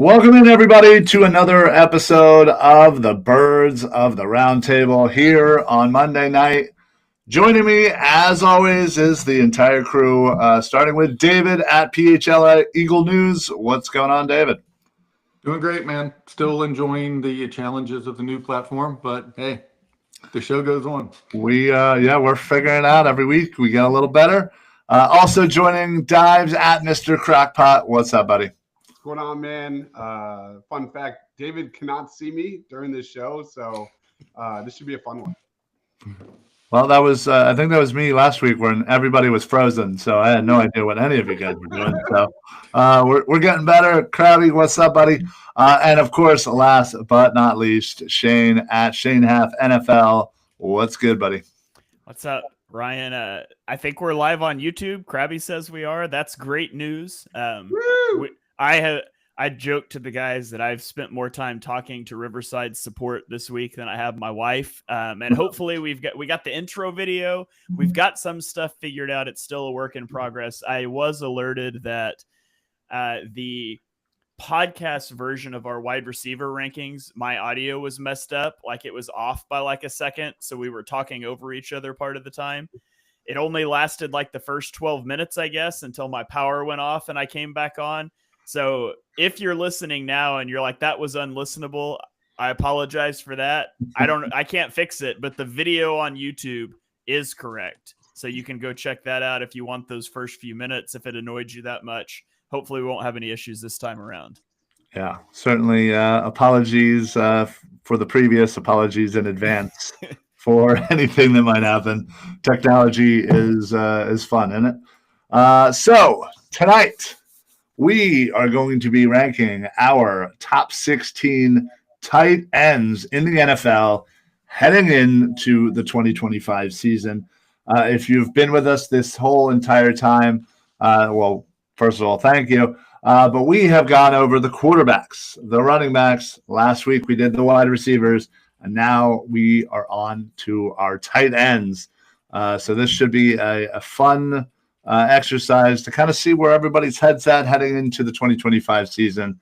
Welcome in, everybody, to another episode of the Birds of the Roundtable here on Monday night. Joining me, as always, is the entire crew, starting with David at PHL Eagle News. What's going on, David? Doing great, man. Still enjoying the challenges of the new platform, but hey, the show goes on. We're figuring it out every week. We get a little better. Also joining Dives at Mr. Crockpot. What's up, buddy? What's going on, man? Fun fact, David cannot see me during this show, so this should be a fun one. Well, that was I think that was me last week when everybody was frozen, so I had no idea what any of you guys were doing. So we're getting better. Crowdy, what's up, buddy? And of course, last but not least, Shane at Shane Half NFL. What's good, buddy? What's up, Ryan? I think we're live on YouTube. Krabby says we are. That's great news. I joked to the guys that I've spent more time talking to Riverside support this week than I have my wife. And hopefully we got the intro video. We've got some stuff figured out. It's still a work in progress. I was alerted that the podcast version of our wide receiver rankings, my audio was messed up. Like it was off by like a second. So we were talking over each other part of the time. It only lasted like the first 12 minutes, I guess, until my power went off and I came back on. So if you're listening now and you're like, that was unlistenable, I apologize for that. I can't fix it, but the video on YouTube is correct. So you can go check that out if you want those first few minutes, if it annoyed you that much. Hopefully we won't have any issues this time around. Yeah, certainly. Apologies for the previous, apologies in advance for anything that might happen. Technology is fun, isn't it? So tonight, we are going to be ranking our top 16 tight ends in the NFL heading into the 2025 season. If you've been with us this whole entire time, well, first of all, thank you. But we have gone over the quarterbacks, the running backs. Last week we did the wide receivers, and now we are on to our tight ends. So this should be a fun exercise to kind of see where everybody's head's at heading into the 2025 season.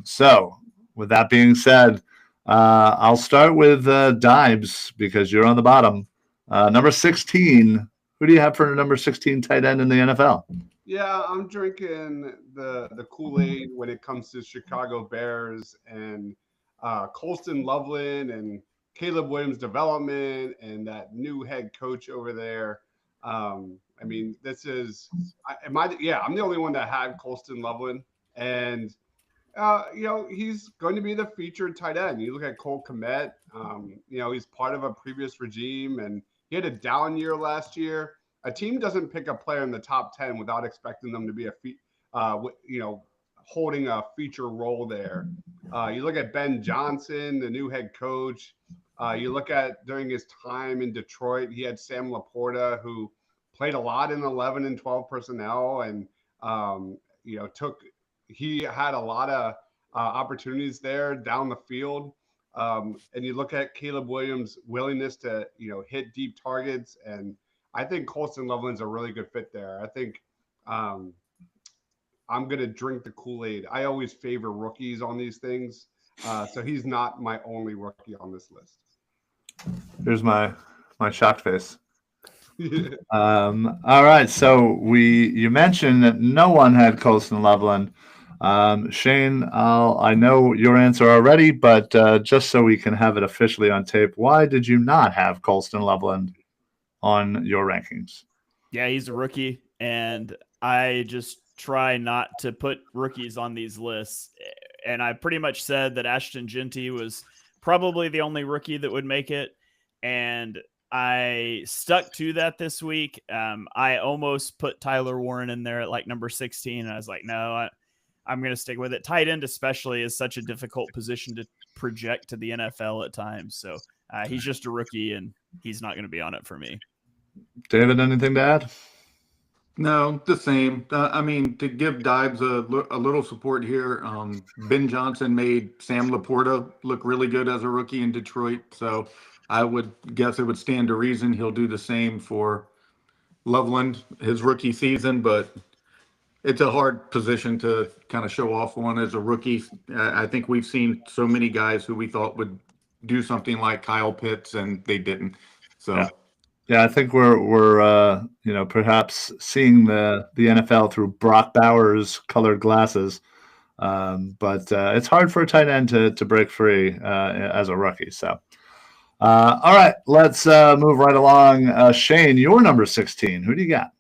So with that being said, I'll start with Dibes because you're on the bottom. Number 16, who do you have for number 16 tight end in the NFL? Yeah, I'm drinking the Kool-Aid when it comes to Chicago Bears and Colston Loveland and Caleb Williams' development and that new head coach over there. I mean, this is I'm the only one that had Colston Loveland, and he's going to be the featured tight end. You look at Cole Kmet, he's part of a previous regime, and he had a down year last year. A team doesn't pick a player in the top 10 without expecting them to be holding a feature role there. You look at Ben Johnson, the new head coach. You look at during his time in Detroit, he had Sam Laporta, who played a lot in 11 and 12 personnel, and he had a lot of opportunities there down the field. And you look at Caleb Williams' willingness to hit deep targets, and I think Colston Loveland's a really good fit there. I think I'm gonna drink the Kool-Aid. I always favor rookies on these things, so he's not my only rookie on this list. Here's my shocked face. All right, so you mentioned that no one had Colston Loveland. Shane, I know your answer already, but just so we can have it officially on tape, why did you not have Colston Loveland on your rankings? Yeah, he's a rookie, and I just try not to put rookies on these lists. And I pretty much said that Ashton Genty was probably the only rookie that would make it, and I stuck to that this week. I almost put Tyler Warren in there at like number 16, and I was like, no, I'm going to stick with it. Tight end especially is such a difficult position to project to the NFL at times. So he's just a rookie, and he's not going to be on it for me. David, anything to add? No, the same. To give Dibes a little support here, Ben Johnson made Sam Laporta look really good as a rookie in Detroit. So I would guess it would stand to reason he'll do the same for Loveland his rookie season. But It's a hard position to kind of show off on as a rookie. I think we've seen so many guys who we thought would do something like Kyle Pitts, and they didn't. So. Yeah. Yeah, I think we're perhaps seeing the NFL through Brock Bowers colored glasses, but it's hard for a tight end to break free as a rookie. So, all right, let's move right along. Shane, your number 16. Who do you got?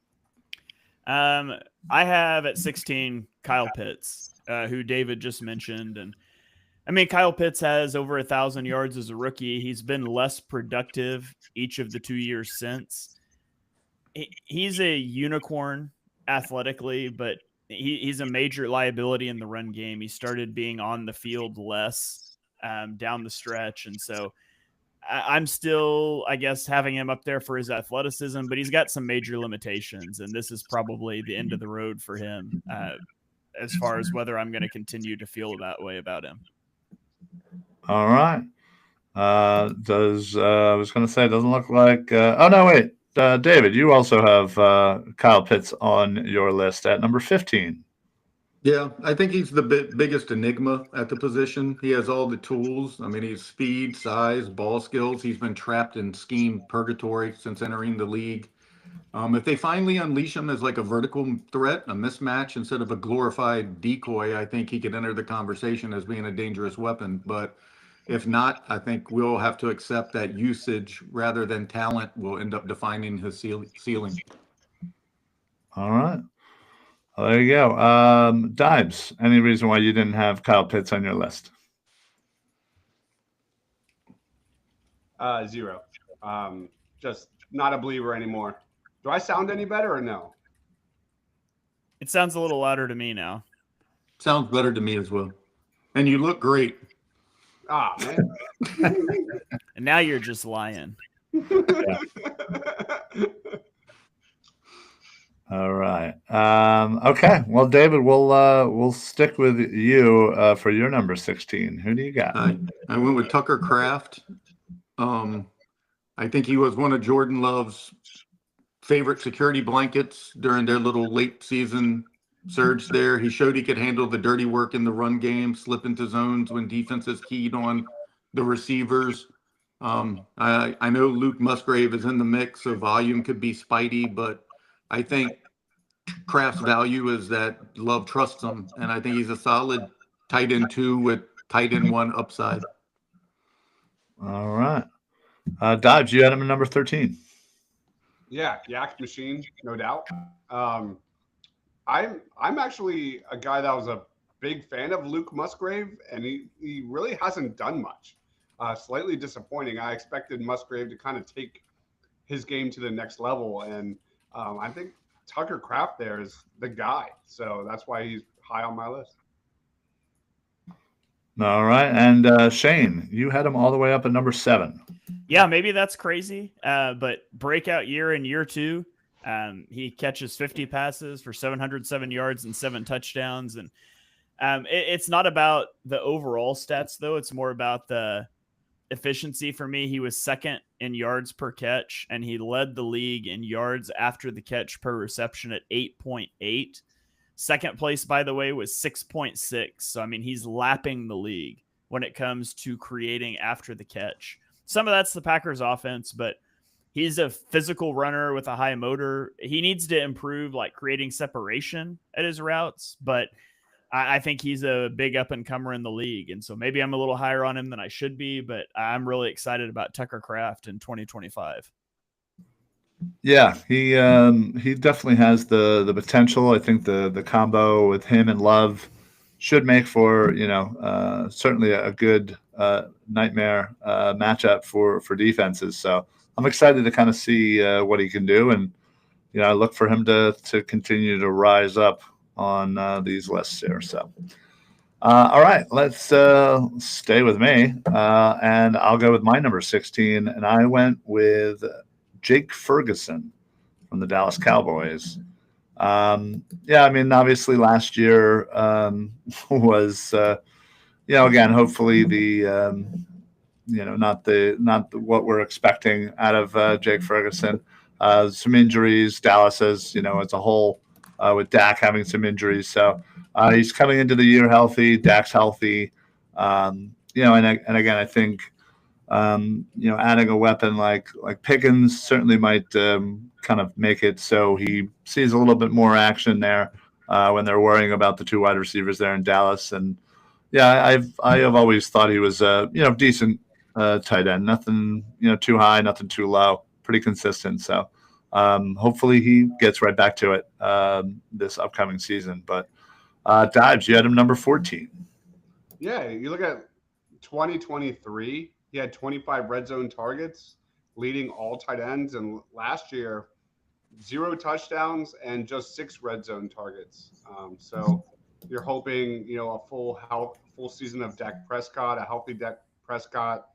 I have at 16 Kyle Pitts, who David just mentioned, and I mean, Kyle Pitts has over 1,000 yards as a rookie. He's been less productive each of the 2 years since. He's a unicorn athletically, but he's a major liability in the run game. He started being on the field less down the stretch. And so I'm still, I guess, having him up there for his athleticism, but he's got some major limitations. And this is probably the end of the road for him as far as whether I'm going to continue to feel that way about him. All right. I was going to say, it doesn't look like. Oh, no, wait. David, you also have Kyle Pitts on your list at number 15. Yeah, I think he's the biggest enigma at the position. He has all the tools. I mean, he's speed, size, ball skills. He's been trapped in scheme purgatory since entering the league. If they finally unleash him as like a vertical threat, a mismatch instead of a glorified decoy, I think he could enter the conversation as being a dangerous weapon. But if not, I think we'll have to accept that usage rather than talent will end up defining his ceiling. All right. Well, there you go. Dibes, any reason why you didn't have Kyle Pitts on your list? Zero. Just not a believer anymore. Do I sound any better or no? It sounds a little louder to me now. Sounds better to me as well. And you look great. Ah, man. And now you're just lying. Yeah. All right. Okay. Well, David, we'll stick with you for your number 16. Who do you got? I went with Tucker Kraft. I think he was one of Jordan Love's favorite security blankets during their little late season surge there. He showed he could handle the dirty work in the run game, slip into zones when defenses keyed on the receivers. I know Luke Musgrave is in the mix, so volume could be Spidey, but I think Kraft's value is that Love trusts him, and I think he's a solid tight end 2 with tight end 1 upside. All right. Dodge, you had him at number 13. Yeah, Yak Machine, no doubt. I'm actually a guy that was a big fan of Luke Musgrave, and he really hasn't done much. Slightly disappointing. I expected Musgrave to kind of take his game to the next level, and I think Tucker Kraft there is the guy. So that's why he's high on my list. All right. And Shane, you had him all the way up at number 7. Yeah, maybe that's crazy. But breakout year in year 2. He catches 50 passes for 707 yards and 7 touchdowns. And it's not about the overall stats, though. It's more about the efficiency for me. He was second in yards per catch, and he led the league in yards after the catch per reception at 8.8. Second place, by the way, was 6.6. So, I mean, he's lapping the league when it comes to creating after the catch. Some of that's the Packers offense, but he's a physical runner with a high motor. He needs to improve, like, creating separation at his routes, but I think he's a big up-and-comer in the league. And so maybe I'm a little higher on him than I should be, but I'm really excited about Tucker Kraft in 2025. Yeah, he definitely has the potential. I think the combo with him and Love should make for, certainly a good nightmare matchup for defenses. So I'm excited to kind of see what he can do. And, I look for him to continue to rise up on these lists here. So, all right, let's stay with me. And I'll go with my number 16. And I went with Jake Ferguson from the Dallas Cowboys. Yeah, I mean, obviously last year was, again, hopefully the, not what we're expecting out of Jake Ferguson. Some injuries, Dallas as, as a whole with Dak having some injuries. So he's coming into the year healthy. Dak's healthy. And again, I think adding a weapon like Pickens certainly might kind of make it so he sees a little bit more action there when they're worrying about the two wide receivers there in Dallas. And I have always thought he was decent tight end. Nothing too high, nothing too low. Pretty consistent. So hopefully he gets right back to it this upcoming season. But Dives, you had him number 14. Yeah, you look at 2023. He had 25 red zone targets, leading all tight ends. And last year, 0 touchdowns and just 6 red zone targets. So you're hoping, a full season of Dak Prescott, a healthy Dak Prescott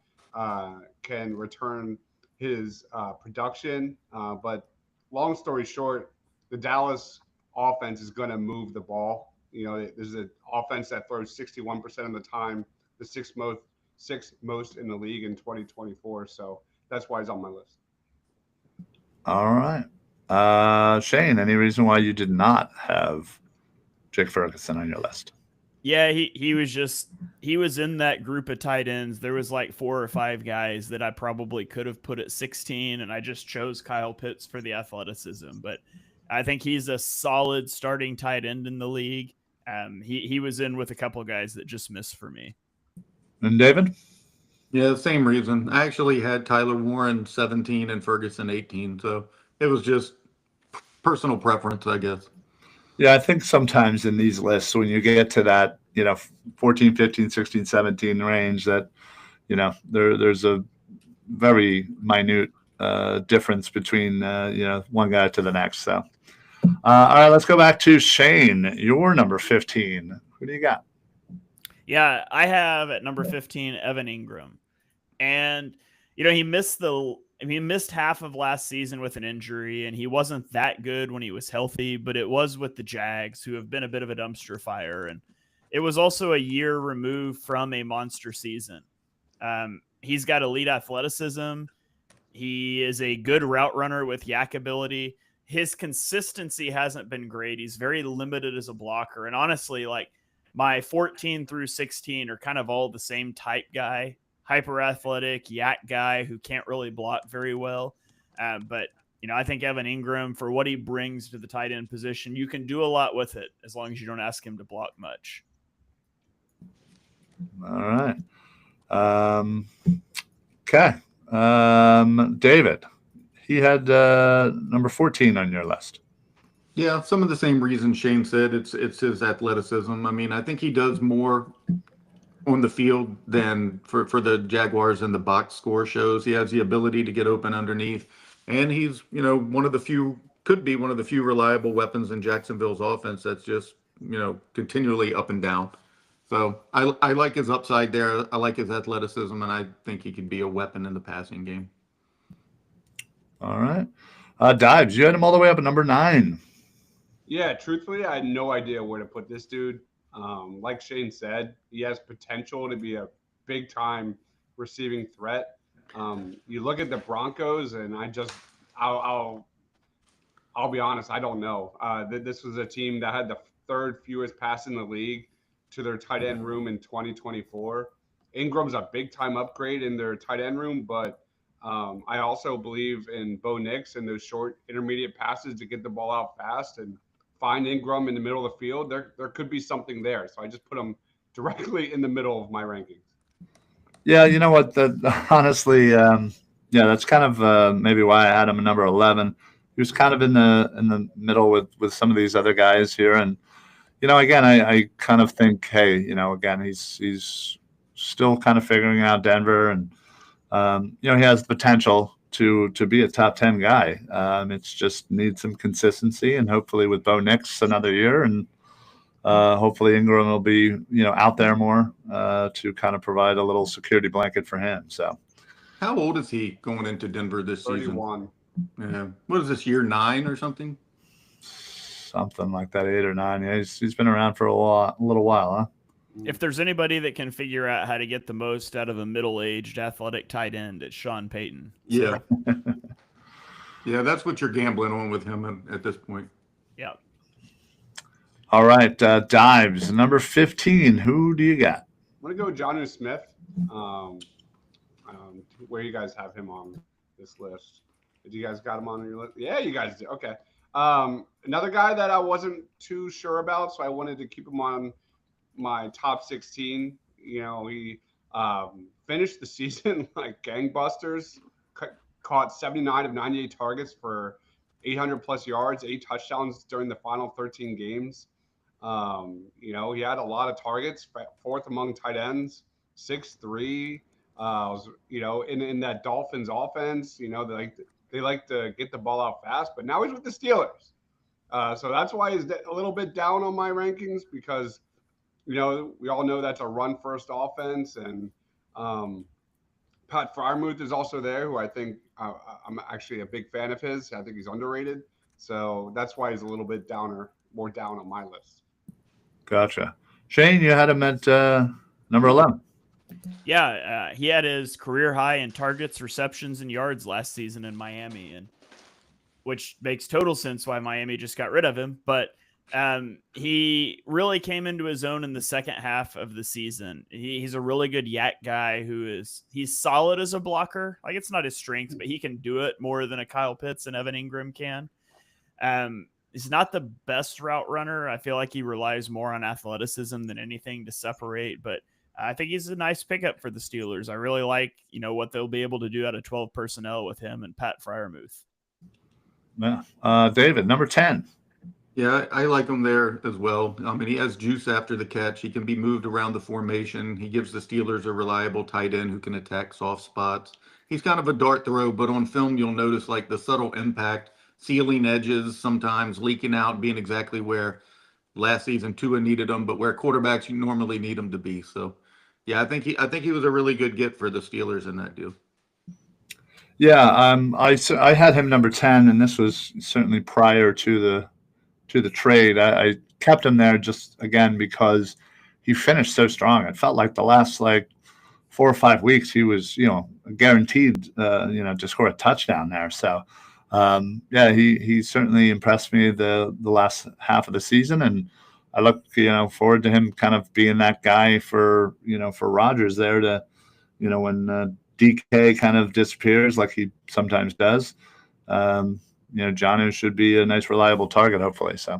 can return his production. But long story short, the Dallas offense is going to move the ball. There's an offense that throws 61% of the time, the sixth most in the league in 2024. So that's why he's on my list. All right. Shane, any reason why you did not have Jake Ferguson on your list? Yeah, he was in that group of tight ends. There was like 4 or 5 guys that I probably could have put at 16, and I just chose Kyle Pitts for the athleticism. But I think he's a solid starting tight end in the league. He was in with a couple of guys that just missed for me. And David? Yeah, same reason. I actually had Tyler Warren 17 and Ferguson 18, so it was just personal preference, I guess. Yeah, I think sometimes in these lists, when you get to that, 14, 15, 16, 17 range, that, there's a very minute difference between, one guy to the next. So, all right, let's go back to Shane. Your number 15. Who do you got? Yeah, I have at number 15, Evan Ingram. And, he missed half of last season with an injury, and he wasn't that good when he was healthy, but it was with the Jags, who have been a bit of a dumpster fire. And it was also a year removed from a monster season. He's got elite athleticism. He is a good route runner with yak ability. His consistency hasn't been great. He's very limited as a blocker. And honestly, like, my 14 through 16 are kind of all the same type guy. Hyper athletic, yak guy who can't really block very well. But, I think Evan Ingram, for what he brings to the tight end position, you can do a lot with it as long as you don't ask him to block much. All right. Okay. David, he had number 14 on your list. Yeah, some of the same reasons Shane said. It's his athleticism. I mean, I think he does more on the field than for the Jaguars and the box score shows. He has the ability to get open underneath, and he's could be one of the few reliable weapons in Jacksonville's offense that's just continually up and down. So I like his upside there. I like his athleticism, and I think he could be a weapon in the passing game. All right. Dives, you had him all the way up at number 9. Yeah, truthfully, I had no idea where to put this dude. Like Shane said, he has potential to be a big-time receiving threat. You look at the Broncos, and I'll be honest, I don't know. This was a team that had the 3rd fewest passes in the league to their tight end room in 2024. Ingram's a big-time upgrade in their tight end room, but I also believe in Bo Nix and those short intermediate passes to get the ball out fast and find Ingram in the middle of the field. There could be something there. So I just put him directly in the middle of my rankings. Yeah, you know what? Honestly, that's kind of maybe why I had him at number 11. He was kind of in the middle with some of these other guys here, and again, I kind of think, hey, again, he's still kind of figuring out Denver, and he has the potential to be a top 10 guy. It's just needs some consistency, and hopefully with Bo Nix another year, and hopefully Ingram will be out there more to kind of provide a little security blanket for him. So, how old is he going into Denver this 31. season? Yeah, what is this, year 9 or something? Something like that, 8 or 9. Yeah, he's been around for a little while, huh? If there's anybody that can figure out how to get the most out of a middle-aged athletic tight end, it's Sean Payton. So. Yeah. Yeah, that's what you're gambling on with him at this point. Yeah. All right, Dives, number 15. Who do you got? I'm gonna go Jonnu Smith. Um, where you guys have him on this list? Did you guys got him on your list? Yeah, you guys did. Okay. Another guy that I wasn't too sure about, so I wanted to keep him on my top 16. You know, he finished the season like gangbusters, caught 79 of 98 targets for 800 plus yards, 8 touchdowns during the final 13 games. You know, he had a lot of targets, fourth among tight ends, 6'3". You know, in that Dolphins offense, you know, they like to get the ball out fast, but now he's with the Steelers. So that's why he's a little bit down on my rankings because, you know, we all know that's a run first offense. And Pat Freiermuth is also there, who I think I'm actually a big fan of his. I think he's underrated. So that's why he's a little bit more down on my list. Gotcha. Shane, you had him at number 11. Yeah, he had his career high in targets, receptions, and yards last season in Miami, and which makes total sense why Miami just got rid of him. But he really came into his own in the second half of the season. He's a really good yak guy he's solid as a blocker. Like, it's not his strength, but he can do it more than a Kyle Pitts and Evan Ingram can. He's not the best route runner. I feel like he relies more on athleticism than anything to separate, but I think he's a nice pickup for the Steelers. I really like, you know, what they'll be able to do out of 12 personnel with him and Pat Freiermuth. Yeah. David, number 10. Yeah, I like him there as well. I mean, he has juice after the catch. He can be moved around the formation. He gives the Steelers a reliable tight end who can attack soft spots. He's kind of a dart throw, but on film, you'll notice like the subtle impact, sealing edges, sometimes leaking out, being exactly where last season Tua needed him, but where quarterbacks you normally need him to be. So, yeah, I think he was a really good get for the Steelers in that deal. Yeah, I had him number 10, and this was certainly prior to the trade. I kept him there just again because he finished so strong. It felt like the last 4 or 5 weeks he was, you know, guaranteed, you know, to score a touchdown there. So, yeah, he certainly impressed me the last half of the season, and I look, you know, forward to him kind of being that guy for, you know, for Rodgers there to, you know, when DK kind of disappears like he sometimes does. You know, Jonnu should be a nice, reliable target, hopefully. So,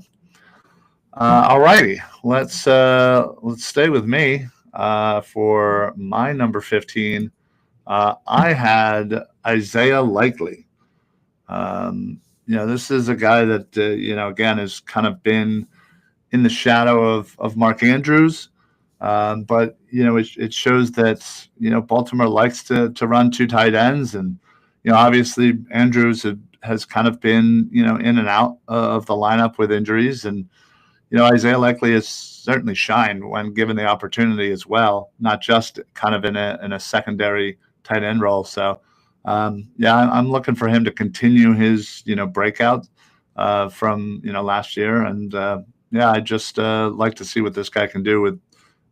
all righty, let's stay with me for my number 15. I had Isaiah Likely. You know, this is a guy that you know, again, has kind of been in the shadow of Mark Andrews. But, you know, it shows that, you know, Baltimore likes to run two tight ends. And, you know, obviously Andrews has kind of been, you know, in and out of the lineup with injuries. And, you know, Isaiah Likely has certainly shined when given the opportunity as well, not just kind of in a secondary tight end role. So, yeah, I'm looking for him to continue his, you know, breakout from, you know, last year. And, yeah, I just like to see what this guy can do with,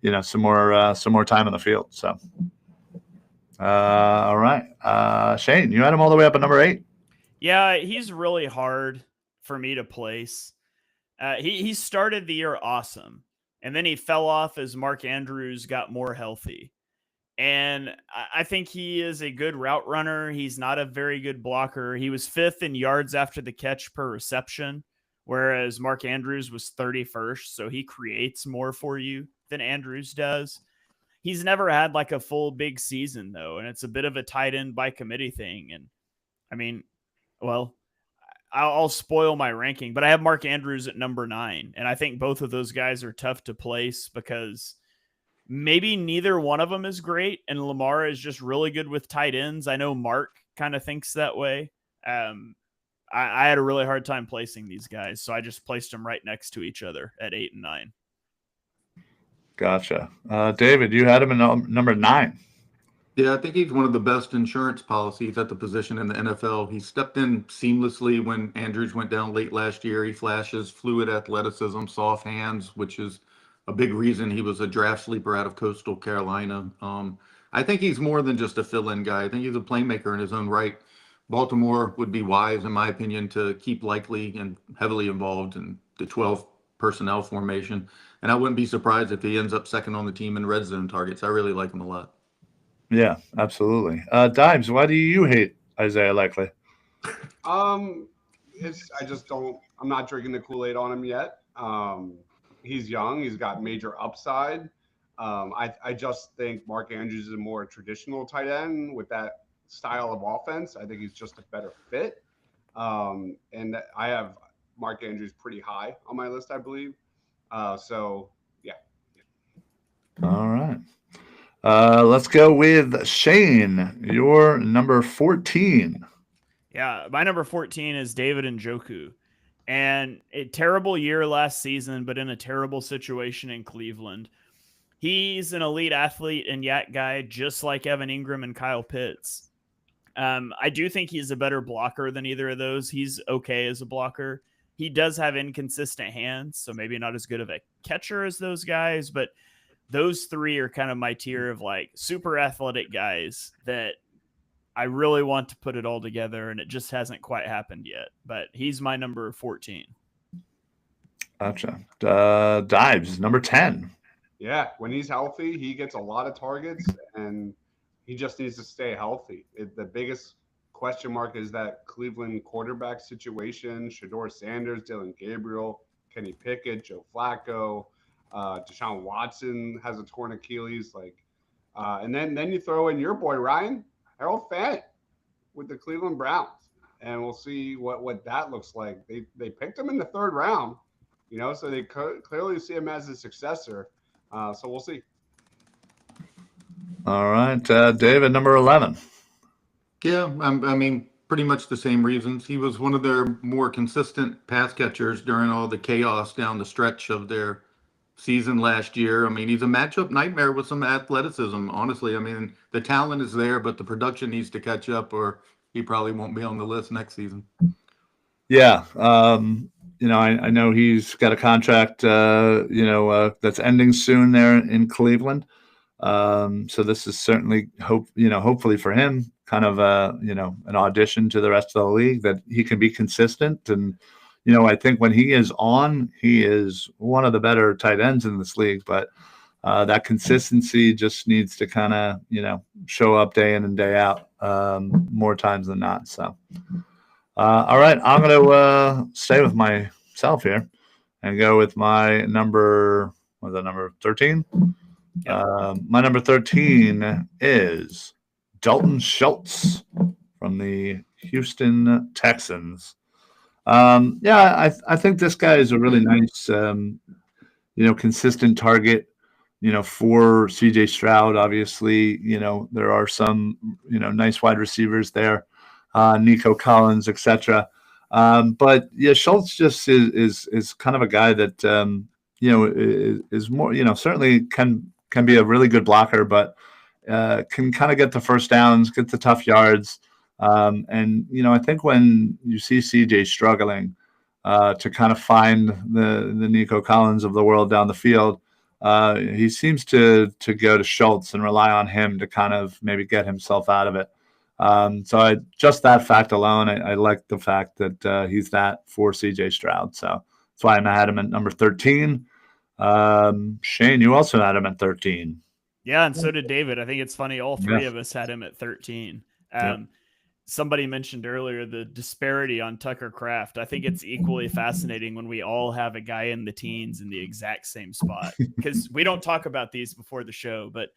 you know, some more time on the field. So, all right, Shane, you had him all the way up at number 8. Yeah, he's really hard for me to place. He started the year awesome, and then he fell off as Mark Andrews got more healthy. And I think he is a good route runner. He's not a very good blocker. He was 5th in yards after the catch per reception, whereas Mark Andrews was 31st. So he creates more for you than Andrews does. He's never had like a full big season though. And it's a bit of a tight end by committee thing. And I mean, well, I'll spoil my ranking, but I have Mark Andrews at number 9. And I think both of those guys are tough to place because maybe neither one of them is great. And Lamar is just really good with tight ends. I know Mark kind of thinks that way. I had a really hard time placing these guys, so I just placed them right next to each other at 8 and 9. Gotcha. David, you had him in number 9. Yeah, I think he's one of the best insurance policies at the position in the NFL. He stepped in seamlessly when Andrews went down late last year. He flashes fluid athleticism, soft hands, which is a big reason he was a draft sleeper out of Coastal Carolina. I think he's more than just a fill-in guy. I think he's a playmaker in his own right. Baltimore would be wise, in my opinion, to keep Likely and heavily involved in the 12 personnel formation. And I wouldn't be surprised if he ends up second on the team in red zone targets. I really like him a lot. Yeah, absolutely. Dimes, why do you hate Isaiah Likely? I just don't. I'm not drinking the Kool-Aid on him yet. He's young. He's got major upside. I just think Mark Andrews is a more traditional tight end with that style of offense. I think he's just a better fit. And I have Mark Andrews pretty high on my list, I believe. So yeah. All right. Let's go with Shane, your number 14. Yeah, my number 14 is David Njoku. And a terrible year last season, but in a terrible situation in Cleveland. He's an elite athlete and yak guy, just like Evan Ingram and Kyle Pitts. I do think he's a better blocker than either of those. He's okay as a blocker. He does have inconsistent hands, so maybe not as good of a catcher as those guys, but those three are kind of my tier of like super athletic guys that I really want to put it all together, and it just hasn't quite happened yet. But he's my number 14. Gotcha. Dives, number 10. Yeah, when he's healthy, he gets a lot of targets, and he just needs to stay healthy. The biggest question mark is that Cleveland quarterback situation. Shedeur Sanders, Dylan Gabriel, Kenny Pickett, Joe Flacco, Deshaun Watson has a torn Achilles. And then you throw in your boy Ryan, Harold Fant with the Cleveland Browns, and we'll see what that looks like. They picked him in the 3rd round, so they clearly see him as a successor. So we'll see. All right, David, number 11. Yeah, I mean, pretty much the same reasons. He was one of their more consistent pass catchers during all the chaos down the stretch of their season last year. I mean, he's a matchup nightmare with some athleticism, honestly. I mean, the talent is there, but the production needs to catch up, or he probably won't be on the list next season. Yeah. I know he's got a contract, that's ending soon there in Cleveland. So this is certainly hopefully for him, kind of an audition to the rest of the league that he can be consistent. And, I think when he is on, he is one of the better tight ends in this league, but that consistency just needs to kind of, show up day in and day out more times than not. So, all right, I'm going to stay with myself here and go with my number 13? My number 13 is Dalton Schultz from the Houston Texans. I think this guy is a really nice, consistent target, for CJ Stroud. Obviously, there are some, nice wide receivers there, Nico Collins, etc. But yeah, Schultz just is kind of a guy that, is more, certainly can be a really good blocker, but can kind of get the first downs, get the tough yards. And I think when you see CJ struggling to kind of find the Nico Collins of the world down the field, he seems to go to Schultz and rely on him to kind of maybe get himself out of it. So just that fact alone, I like the fact that he's that for CJ Stroud. So that's why I had him at number 13. Shane, you also had him at 13. Yeah, and so did David. I think it's funny. All three of us had him at 13. Somebody mentioned earlier the disparity on Tucker Kraft. I think it's equally fascinating when we all have a guy in the teens in the exact same spot, because we don't talk about these before the show. But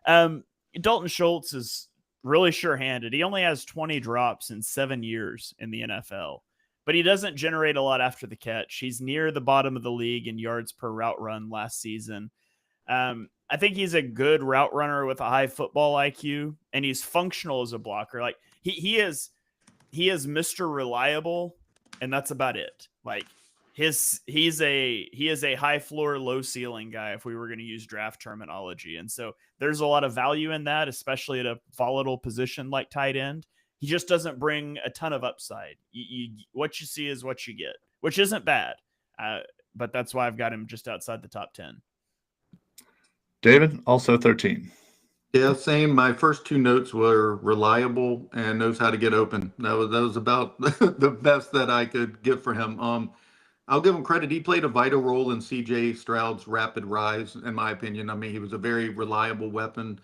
Dalton Schultz is really sure-handed. He only has 20 drops in 7 years in the NFL, but he doesn't generate a lot after the catch. He's near the bottom of the league in yards per route run last season. I think he's a good route runner with a high football IQ, and he's functional as a blocker. Like he is Mr. Reliable, and that's about it. Like he is a high floor, low ceiling guy, if we were going to use draft terminology. And so there's a lot of value in that, especially at a volatile position like tight end. He just doesn't bring a ton of upside. What you see is what you get, which isn't bad. But that's why I've got him just outside the top 10. David, also 13. Yeah, same. My first two notes were reliable and knows how to get open. That was about the best that I could get for him. I'll give him credit. He played a vital role in C.J. Stroud's rapid rise, in my opinion. I mean, he was a very reliable weapon.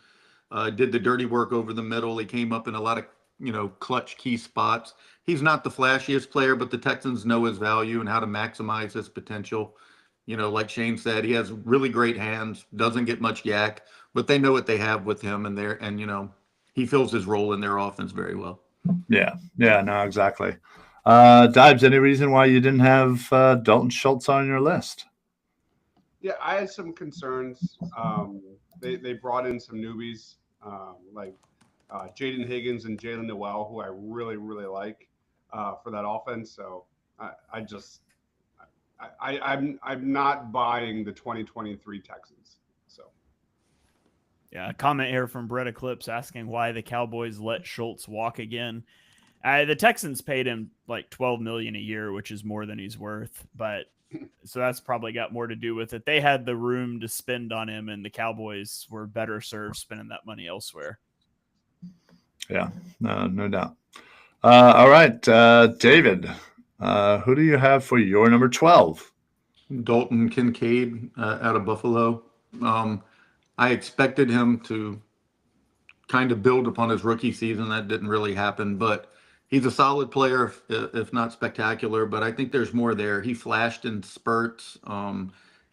Did the dirty work over the middle. He came up in a lot of clutch key spots. He's not the flashiest player, but the Texans know his value and how to maximize his potential. Like Shane said, he has really great hands. Doesn't get much yak, but they know what they have with him, and he fills his role in their offense very well. Yeah, no, exactly. Dibes, any reason why you didn't have Dalton Schultz on your list? Yeah, I had some concerns. They brought in some newbies like Jaden Higgins and Jalen Noel, who I really, really like for that offense. So I'm not buying the 2023 Texans. So Yeah, a comment here from Brett Eclipse asking why the Cowboys let Schultz walk again. The Texans paid him like $12 million a year, which is more than he's worth. But so that's probably got more to do with it. They had the room to spend on him, and the Cowboys were better served spending that money elsewhere. Yeah, no doubt. All right, David, who do you have for your number 12? Dalton Kincaid out of Buffalo. I expected him to kind of build upon his rookie season. That didn't really happen, but he's a solid player, if not spectacular. But I think there's more there. He flashed in spurts.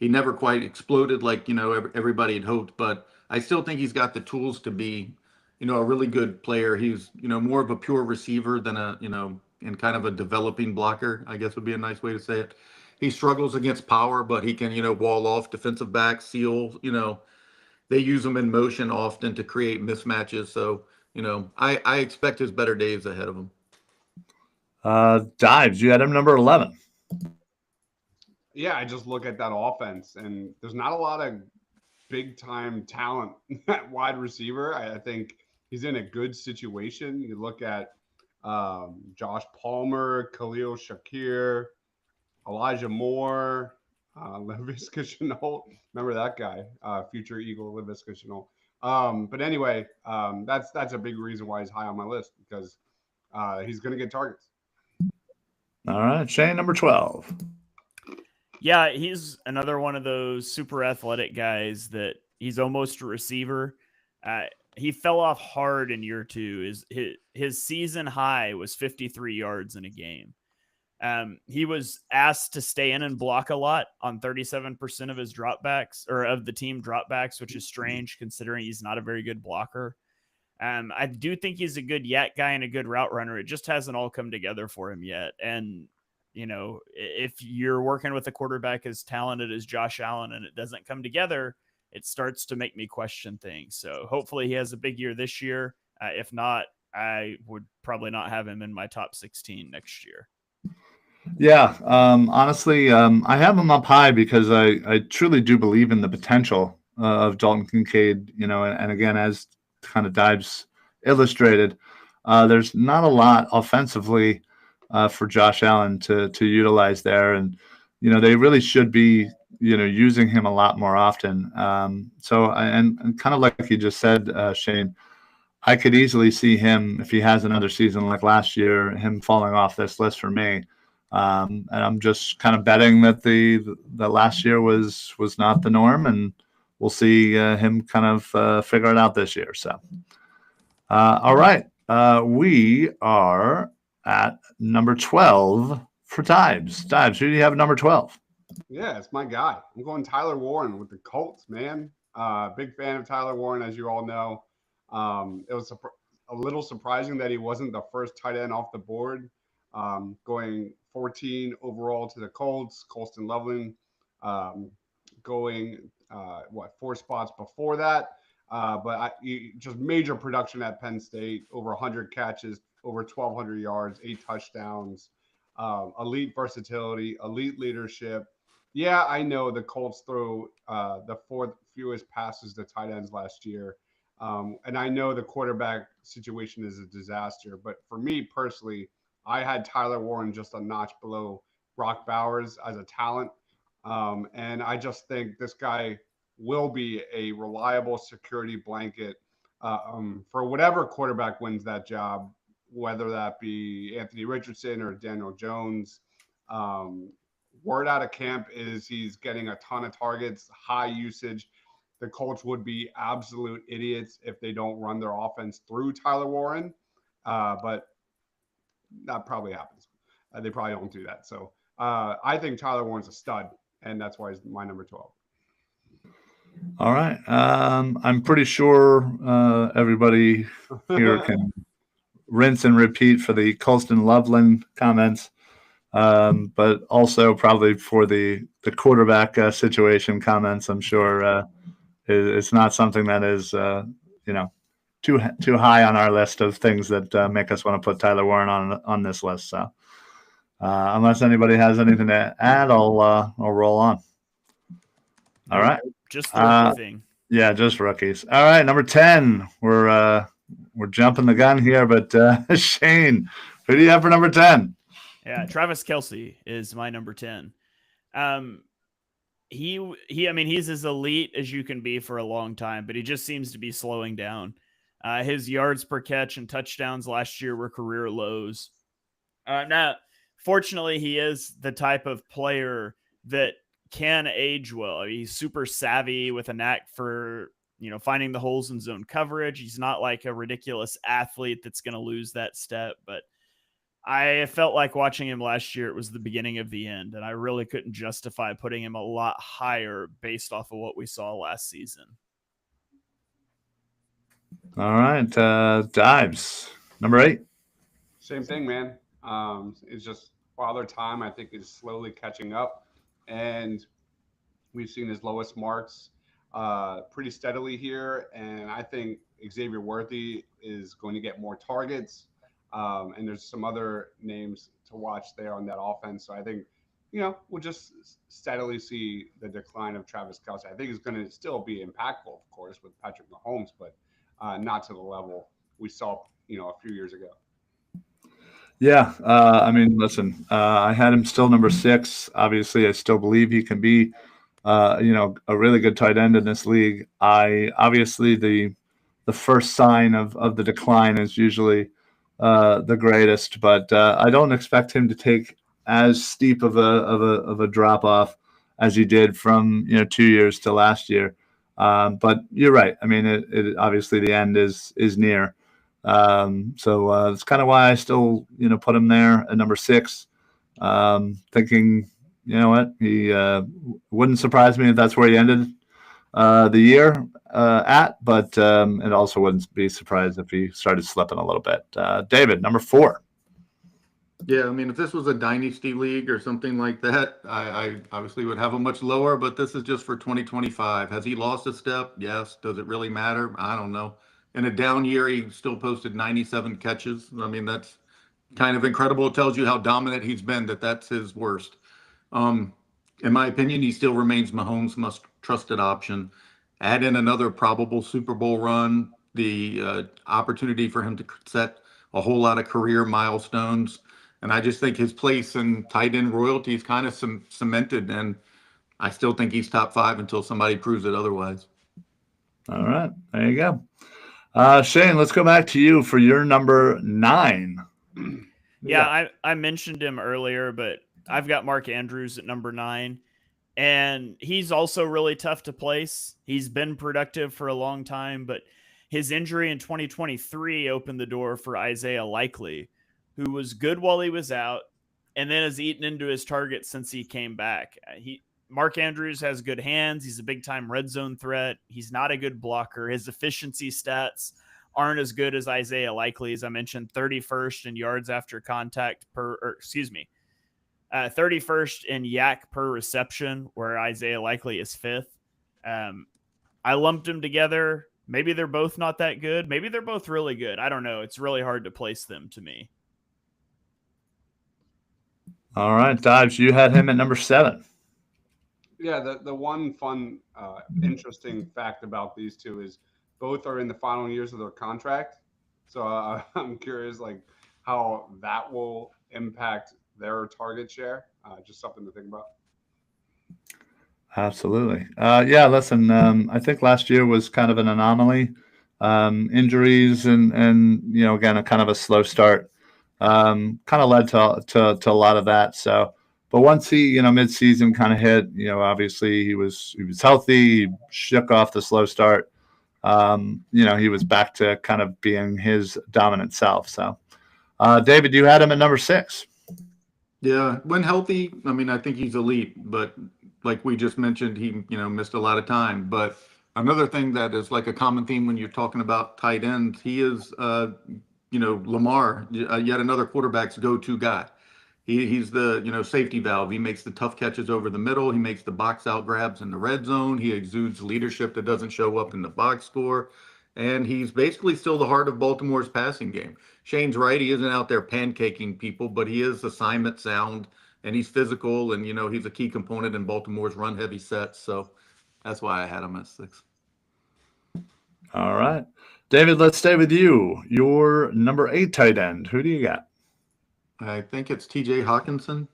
He never quite exploded like everybody had hoped, but I still think he's got the tools to be a really good player. He's more of a pure receiver than and kind of a developing blocker, I guess would be a nice way to say it. He struggles against power, but he can wall off defensive backs, seal. They use him in motion often to create mismatches. So I expect his better days ahead of him. Dibes, you had him number 11. Yeah, I just look at that offense, and there's not a lot of big time talent at wide receiver. I think he's in a good situation. You look at Josh Palmer, Khalil Shakir, Elijah Moore, Laviska Shenault. Remember that guy, future Eagle Laviska Shenault. But anyway, that's a big reason why he's high on my list, because he's going to get targets. All right, Shane, number 12. Yeah, he's another one of those super athletic guys that he's almost a receiver. He fell off hard in year 2. His season high was 53 yards in a game. He was asked to stay in and block a lot on 37% of his dropbacks, or of the team dropbacks, which is strange considering he's not a very good blocker. I do think he's a good yak guy and a good route runner. It just hasn't all come together for him yet. And if you're working with a quarterback as talented as Josh Allen and it doesn't come together, it starts to make me question things. So hopefully he has a big year this year. If not, I would probably not have him in my top 16 next year. Yeah, honestly, I have him up high because I truly do believe in the potential of Dalton Kincaid, and again, as kind of Dibes illustrated, there's not a lot offensively for Josh Allen to utilize there. And, they really should be, using him a lot more often. So kind of like you just said, Shane, I could easily see him, if he has another season like last year, him falling off this list for me. And I'm just kind of betting that the last year was not the norm, and we'll see him kind of figure it out this year. So, all right, we are at number 12 for Dibes. Dibes, who do you have at number 12? Yeah, it's my guy. I'm going Tyler Warren with the Colts, man. Big fan of Tyler Warren, as you all know. It was a little surprising that he wasn't the first tight end off the board. Going 14 overall to the Colts. Colston Loveland going 4 spots before that. But just major production at Penn State, over 100 catches, over 1,200 yards, 8 touchdowns, elite versatility, elite leadership. Yeah, I know the Colts threw the 4th fewest passes to tight ends last year. And I know the quarterback situation is a disaster. But for me personally, I had Tyler Warren just a notch below Brock Bowers as a talent. And I just think this guy will be a reliable security blanket for whatever quarterback wins that job, whether that be Anthony Richardson or Daniel Jones. word out of camp is he's getting a ton of targets, high usage. The Colts would be absolute idiots if they don't run their offense through Tyler Warren, but that probably happens. They probably don't do that. So I think Tyler Warren's a stud, and that's why he's my number 12. All right. I'm pretty sure everybody here can rinse and repeat for the Colston Loveland comments, but also probably for the quarterback situation comments. I'm sure it's not something that is too high on our list of things that make us want to put Tyler Warren on this list. So unless anybody has anything to add, I'll roll on. All right. Just the rookie thing. Yeah, just rookies. All right, number 10. We're jumping the gun here, but Shane, who do you have for number 10? Yeah, Travis Kelce is my number 10. He's as elite as you can be for a long time, but he just seems to be slowing down. His yards per catch and touchdowns last year were career lows. Now, fortunately, he is the type of player that can age well. I mean, he's super savvy with a knack for, finding the holes in zone coverage. He's not like a ridiculous athlete that's going to lose that step, but I felt like watching him last year, it was the beginning of the end, and I really couldn't justify putting him a lot higher based off of what we saw last season. All right, Dives, number 8. Same thing, man. It's just Father Time, I think, is slowly catching up, and we've seen his lowest marks pretty steadily here, and I think Xavier Worthy is going to get more targets. And there's some other names to watch there on that offense. So I think, we'll just steadily see the decline of Travis Kelce. I think he's going to still be impactful, of course, with Patrick Mahomes, but not to the level we saw, a few years ago. Yeah. Listen, I had him still number 6. Obviously, I still believe he can be, a really good tight end in this league. Obviously the first sign of the decline is usually the greatest, but I don't expect him to take as steep of a drop off as he did from 2 years to last year. But you're right. I mean, it obviously the end is near. So it's kind of why I still put him there at number 6. Thinking, he wouldn't surprise me if that's where he ended the year but it also wouldn't be surprised if he started slipping a little bit. David, number 4. Yeah, if this was a dynasty league or something like that, I obviously would have him much lower, but this is just for 2025. Has he lost a step? Yes. Does it really matter? I don't know. In a down year, he still posted 97 catches. That's kind of incredible. It tells you how dominant he's been, that's his worst. In my opinion, he still remains Mahomes' most trusted option. Add in another probable Super Bowl run, the opportunity for him to set a whole lot of career milestones. And I just think his place in tight end royalty is kind of cemented, and I still think he's top 5 until somebody proves it otherwise. All right, there you go. Shane, let's go back to you for your number 9. Yeah, I mentioned him earlier, but I've got Mark Andrews at number 9. And he's also really tough to place. He's been productive for a long time, but his injury in 2023 opened the door for Isaiah Likely, who was good while he was out and then has eaten into his target since he came back. Mark Andrews has good hands. He's a big-time red zone threat. He's not a good blocker. His efficiency stats aren't as good as Isaiah Likely. As I mentioned, 31st in yards after contact 31st in yak per reception, where Isaiah Likely is 5th. I lumped them together. Maybe they're both not that good. Maybe they're both really good. I don't know. It's really hard to place them to me. All right, Dives, you had him at number 7. Yeah, the one fun, interesting fact about these two is both are in the final years of their contract. So I'm curious, how that will impact their target share. Just something to think about. Absolutely. Yeah, listen, I think last year was kind of an anomaly. Injuries and again, a kind of a slow start kind of led to a lot of that. So, But once he, midseason kind of hit, obviously he was healthy, he shook off the slow start. He was back to kind of being his dominant self. So, David, you had him at number 6. Yeah, when healthy, I mean, I think he's elite, but like we just mentioned, he, missed a lot of time. But another thing that is like a common theme when you're talking about tight ends, he is, Lamar, yet another quarterback's go-to guy. He's the, safety valve. He makes the tough catches over the middle. He makes the box out grabs in the red zone. He exudes leadership that doesn't show up in the box score. And he's basically still the heart of Baltimore's passing game. Shane's right. He isn't out there pancaking people, but he is assignment sound and he's physical. And, he's a key component in Baltimore's run heavy sets. So that's why I had him at 6. All right. David, let's stay with you. Your number 8 tight end. Who do you got? I think it's TJ Hawkinson.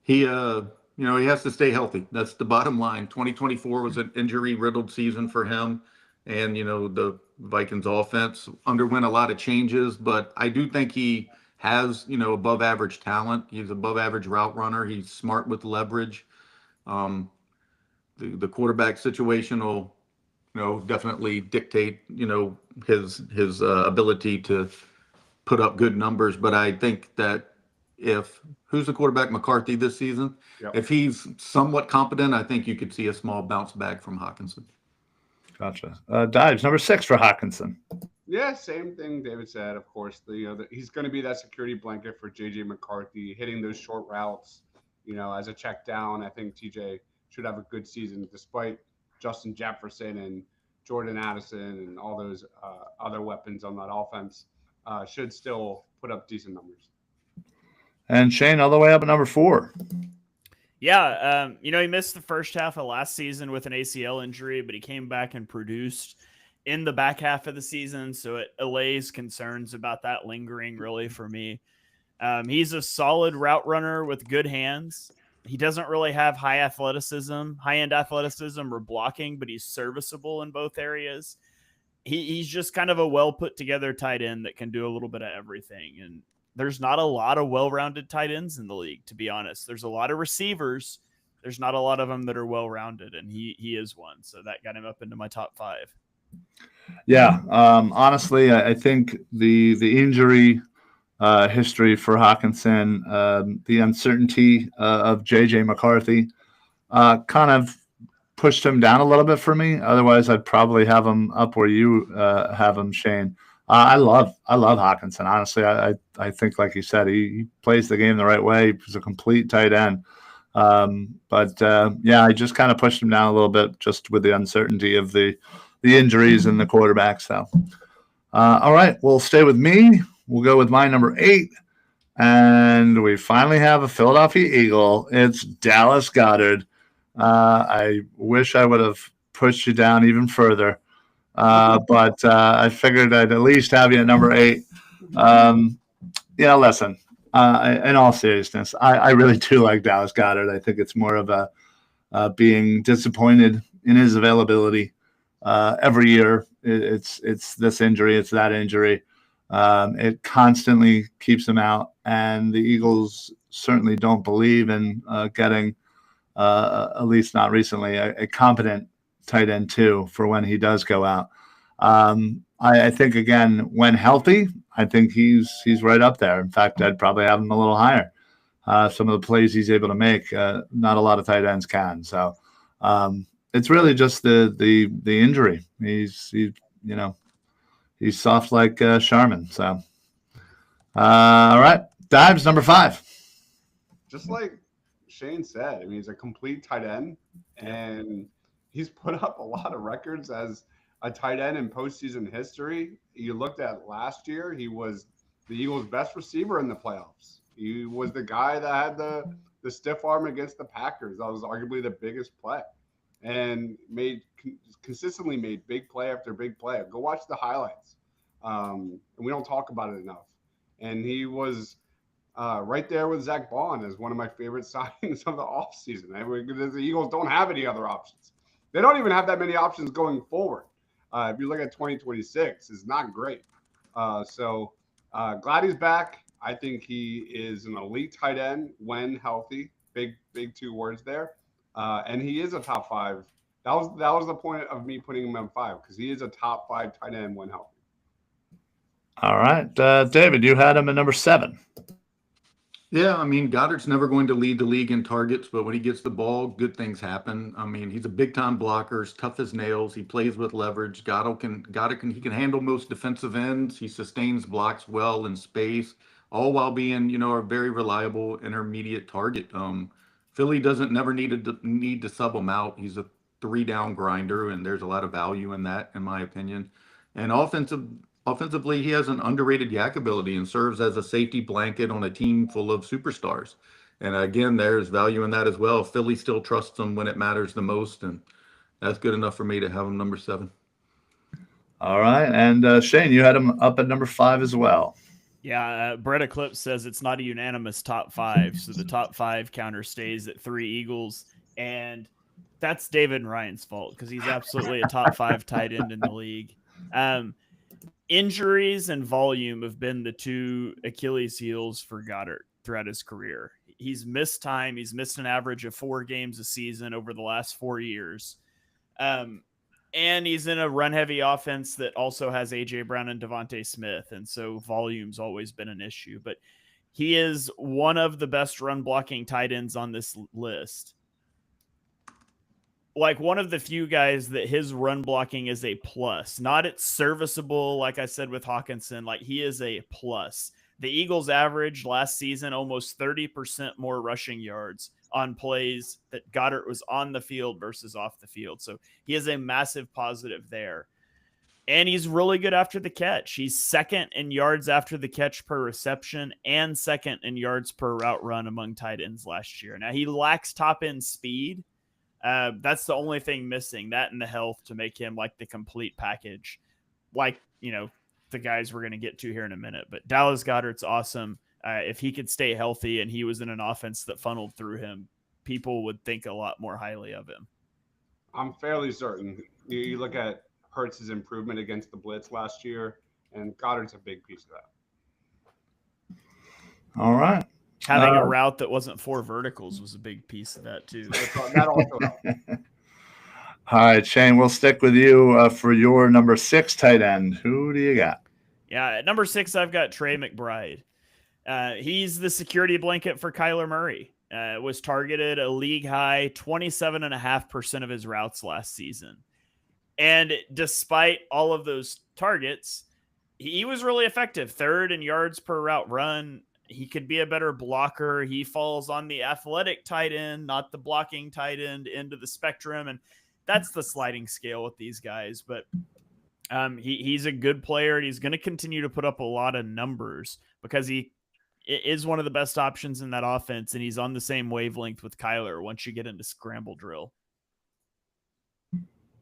He has to stay healthy. That's the bottom line. 2024 was an injury-riddled season for him. And, the Vikings offense underwent a lot of changes, but I do think he has, above average talent. He's above average route runner. He's smart with leverage. The quarterback situation will, definitely dictate, his ability to put up good numbers. But I think that who's the quarterback, McCarthy, this season? Yep. If he's somewhat competent, I think you could see a small bounce back from Hawkinson. Gotcha. Dives, number 6 for Hawkinson. Yeah, same thing David said. Of course, he's going to be that security blanket for JJ McCarthy, hitting those short routes. As a check down, I think TJ should have a good season, despite Justin Jefferson and Jordan Addison and all those other weapons on that offense. Should still put up decent numbers. And Shane, all the way up at number 4. Yeah, he missed the first half of last season with an ACL injury, but he came back and produced in the back half of the season, so it allays concerns about that lingering really for me. He's a solid route runner with good hands. He doesn't really have high-end athleticism or blocking, but he's serviceable in both areas. He's just kind of a well-put-together tight end that can do a little bit of everything, and there's not a lot of well-rounded tight ends in the league, to be honest. There's a lot of receivers. There's not a lot of them that are well-rounded, and he is one. So that got him up into my top 5. Yeah, honestly, I think the injury history for Hawkinson, the uncertainty of J.J. McCarthy kind of pushed him down a little bit for me. Otherwise, I'd probably have him up where you have him, Shane. I love Hawkinson. Honestly, I think, like you said, he plays the game the right way. He's a complete tight end. But I just kind of pushed him down a little bit just with the uncertainty of the injuries and the quarterback. So, all right, we'll stay with me. We'll go with my number 8. And we finally have a Philadelphia Eagle. It's Dallas Goedert. I wish I would have pushed you down even further. But I figured I'd at least have you at number 8. Listen, in all seriousness, I really do like Dallas Goedert. I think it's more of a being disappointed in his availability every year. It's this injury, it's that injury. It constantly keeps him out, and the Eagles certainly don't believe in getting, at least not recently, a competent tight end too for when he does go out. I think, again, when healthy, I think he's right up there. In fact, I'd probably have him a little higher. Some of the plays he's able to make, not a lot of tight ends can. So it's really just the injury. He's soft like Charmin. So all right, Dives, number 5. Just like Shane said, he's a complete tight end, and he's put up a lot of records as a tight end in postseason history. You looked at last year, he was the Eagles' best receiver in the playoffs. He was the guy that had the stiff arm against the Packers. That was arguably the biggest play, and consistently made big play after big play. Go watch the highlights. And we don't talk about it enough. And he was right there with Zach Bond as one of my favorite signings of the offseason. The Eagles don't have any other options. They don't even have that many options going forward. If you look at 2026, it's not great. So glad he's back. I think he is an elite tight end when healthy. Big two words there. And he is a top five. That was the point of me putting him at 5, because he is a top 5 tight end when healthy. All right, David, you had him at number 7. Yeah, I mean, Goddard's never going to lead the league in targets, but when he gets the ball, good things happen. I mean, he's a big-time blocker, he's tough as nails. He plays with leverage. He can handle most defensive ends. He sustains blocks well in space, all while being, a very reliable intermediate target. Philly doesn't never need to sub him out. He's a 3-down grinder, and there's a lot of value in that, in my opinion. And offensively, he has an underrated yak ability and serves as a safety blanket on a team full of superstars. And again, there's value in that as well. Philly still trusts him when it matters the most, and that's good enough for me to have him number 7. All right, and Shane, you had him up at number 5 as well. Yeah, Brett Eclipse says it's not a unanimous top 5, so the top 5 counter stays at 3 Eagles, and that's David and Ryan's fault because he's absolutely a top 5 tight end in the league. Injuries and volume have been the 2 Achilles heels for Goddard throughout his career. He's missed time. He's missed an average of 4 games a season over the last 4 years. And he's in a run-heavy offense that also has A.J. Brown and Devontae Smith, and so volume's always been an issue. But he is one of the best run-blocking tight ends on this list. Like one of the few guys that his run blocking is a plus, not it's serviceable. Like I said with Hawkinson, like he is a plus. The Eagles averaged last season almost 30% more rushing yards on plays that Goddard was on the field versus off the field. So he is a massive positive there. And he's really good after the catch. He's second in yards after the catch per reception and second in yards per route run among tight ends last year. Now he lacks top end speed. That's the only thing missing, that and the health to make him like the complete package, like, the guys we're going to get to here in a minute. But Dallas Goedert's awesome. If he could stay healthy and he was in an offense that funneled through him, people would think a lot more highly of him. I'm fairly certain. You look at Hurts's improvement against the blitz last year, and Goddard's a big piece of that. All right. Having a route that wasn't 4 verticals was a big piece of that too. That also helped. All right, Shane, we'll stick with you for your number 6 tight end. Who do you got? Yeah, at number 6, I've got Trey McBride. He's the security blanket for Kyler Murray. Was targeted a league high 27.5% of his routes last season. And despite all of those targets, he was really effective. 3rd in yards per route run. He could be a better blocker. He falls on the athletic tight end, not the blocking tight end end of the spectrum. And that's the sliding scale with these guys. But he's a good player, and he's going to continue to put up a lot of numbers because he is one of the best options in that offense, and he's on the same wavelength with Kyler once you get into scramble drill.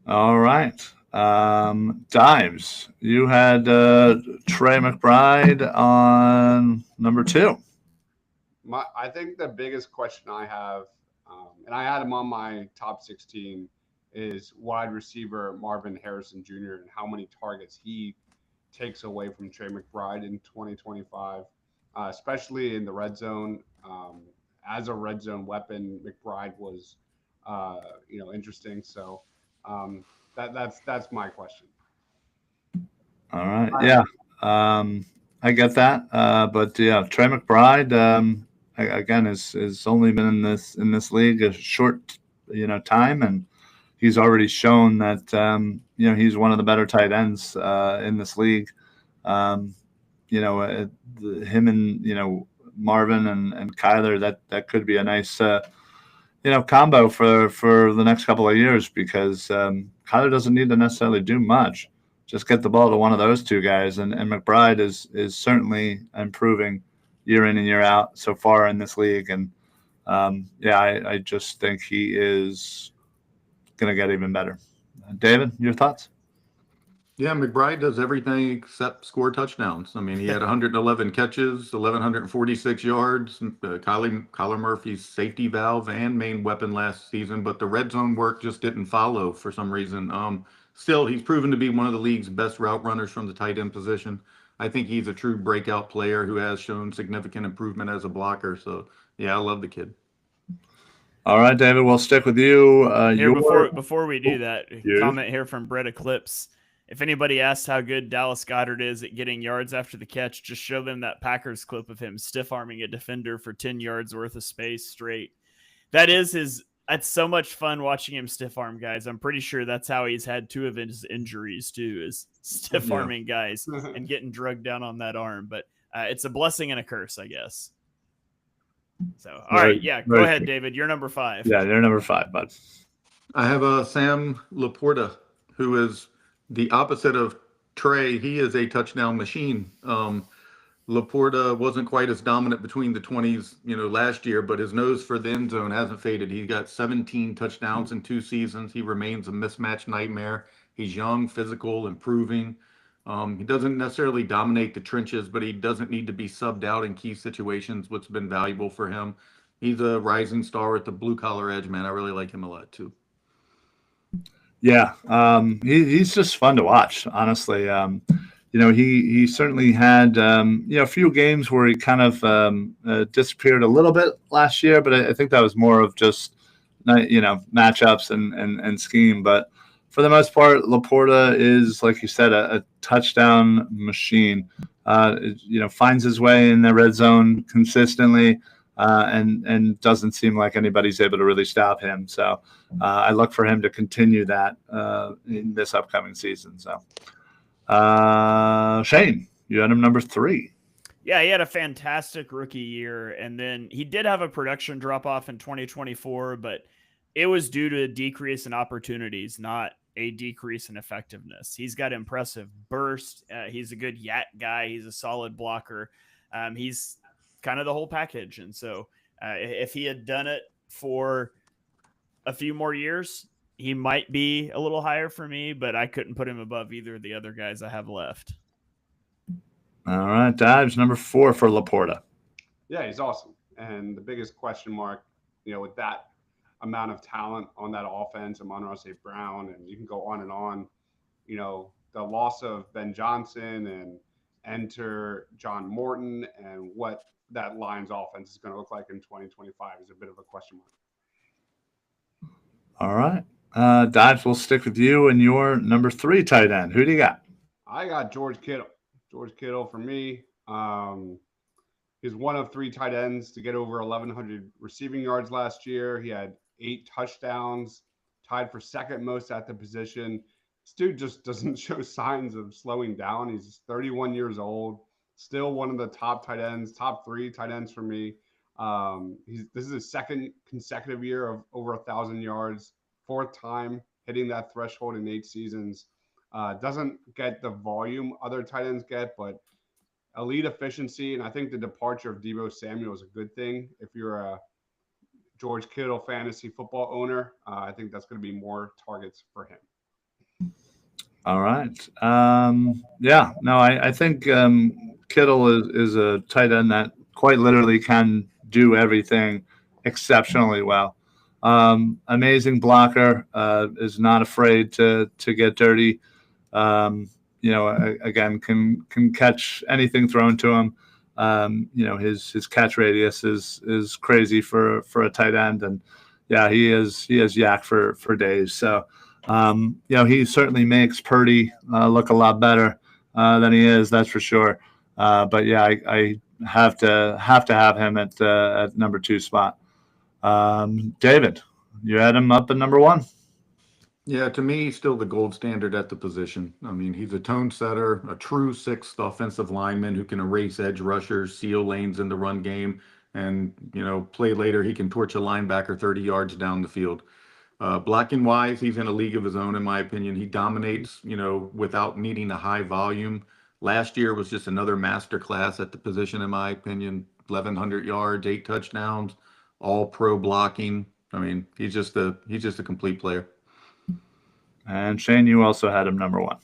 All right. Dimes, you had Trey McBride on number 2. I think the biggest question I have, and I had him on my top 16, is wide receiver Marvin Harrison Jr. and how many targets he takes away from Trey McBride in 2025, especially in the red zone. As a red zone weapon, McBride was, interesting. So that's my question. All right. Yeah. I get that. But yeah, Trey McBride, again, is only been in this league a short, time, and he's already shown that, he's one of the better tight ends in this league. Him and, Marvin and Kyler, that could be a nice, combo for the next couple of years, because Kyler doesn't need to necessarily do much. Just get the ball to one of those 2 guys, and McBride is certainly improving year in and year out so far in this league. And I just think he is going to get even better. David, your thoughts? Yeah, McBride does everything except score touchdowns. I mean, he had 111 catches, 1,146 yards. Kyler Murphy's safety valve and main weapon last season, but the red zone work just didn't follow for some reason. Still, he's proven to be one of the league's best route runners from the tight end position. I think he's a true breakout player who has shown significant improvement as a blocker. So yeah, I love the kid. All right, David, we'll stick with you. Here, before we do that, yes. comment here from Brett Eclipse. If anybody asks how good Dallas Goedert is at getting yards after the catch, just show them that Packers clip of him stiff arming a defender for 10 yards worth of space straight. That's so much fun watching him stiff arm guys. I'm pretty sure that's how he's had 2 of his injuries too, is stiff arming guys and getting drugged down on that arm. But it's a blessing and a curse, I guess. So, all right. Yeah. Go ahead, David. You're number 5. Yeah, you're number 5, bud. I have Sam Laporta, who is the opposite of Trey. He is a touchdown machine. Laporta wasn't quite as dominant between the 20s, last year, but his nose for the end zone hasn't faded. He got 17 touchdowns in 2 seasons. He remains a mismatch nightmare. He's young, physical, improving. He doesn't necessarily dominate the trenches, but he doesn't need to be subbed out in key situations, what's been valuable for him. He's a rising star at the blue-collar edge, man. I really like him a lot, too. Yeah, he's just fun to watch, honestly. He certainly had a few games where he kind of disappeared a little bit last year, but I think that was more of just matchups and scheme. But for the most part, Laporta is, like you said, a touchdown machine. Finds his way in the red zone consistently, and doesn't seem like anybody's able to really stop him. So I look for him to continue that in this upcoming season. So. Shane, you had him number 3. Yeah, he had a fantastic rookie year, and then he did have a production drop off in 2024, but it was due to a decrease in opportunities, not a decrease in effectiveness. He's got impressive burst. He's a good yak guy. He's a solid blocker. He's kind of the whole package. And so if he had done it for a few more years, he might be a little higher for me, but I couldn't put him above either of the other guys I have left. All right, Dives, number 4 for Laporta. Yeah, he's awesome. And the biggest question mark, with that amount of talent on that offense, Amon-Ra St. Brown, and you can go on and on, the loss of Ben Johnson and enter John Morton and what that Lions offense is going to look like in 2025 is a bit of a question mark. All right. Dives, we'll stick with you and your number 3 tight end. Who do you got? I got George Kittle. George Kittle for me. He's one of 3 tight ends to get over 1,100 receiving yards last year. He had 8 touchdowns, tied for second most at the position. This dude just doesn't show signs of slowing down. He's 31 years old, still one of the top tight ends, top 3 tight ends for me. This is his second consecutive year of over 1,000 yards. 4th time hitting that threshold in 8 seasons. Doesn't get the volume other tight ends get, but elite efficiency. And I think the departure of Deebo Samuel is a good thing. If you're a George Kittle fantasy football owner, I think that's going to be more targets for him. All right. I think Kittle is a tight end that quite literally can do everything exceptionally well. Amazing blocker, is not afraid to get dirty. Again, can catch anything thrown to him. His catch radius is crazy for a tight end, and yeah, he has yak for days. So he certainly makes Purdy look a lot better than he is, that's for sure. But yeah, I have to have him at number 2 spot. David, you had him up at number 1. Yeah, to me, he's still the gold standard at the position. I mean, he's a tone setter, a true 6th offensive lineman who can erase edge rushers, seal lanes in the run game, and, play later. He can torch a linebacker 30 yards down the field. Blocking wise, he's in a league of his own, in my opinion. He dominates, without needing a high volume. Last year was just another masterclass at the position, in my opinion. 1,100 yards, 8 touchdowns, all pro blocking. I mean, he's just a complete player. And Shane, you also had him number 1.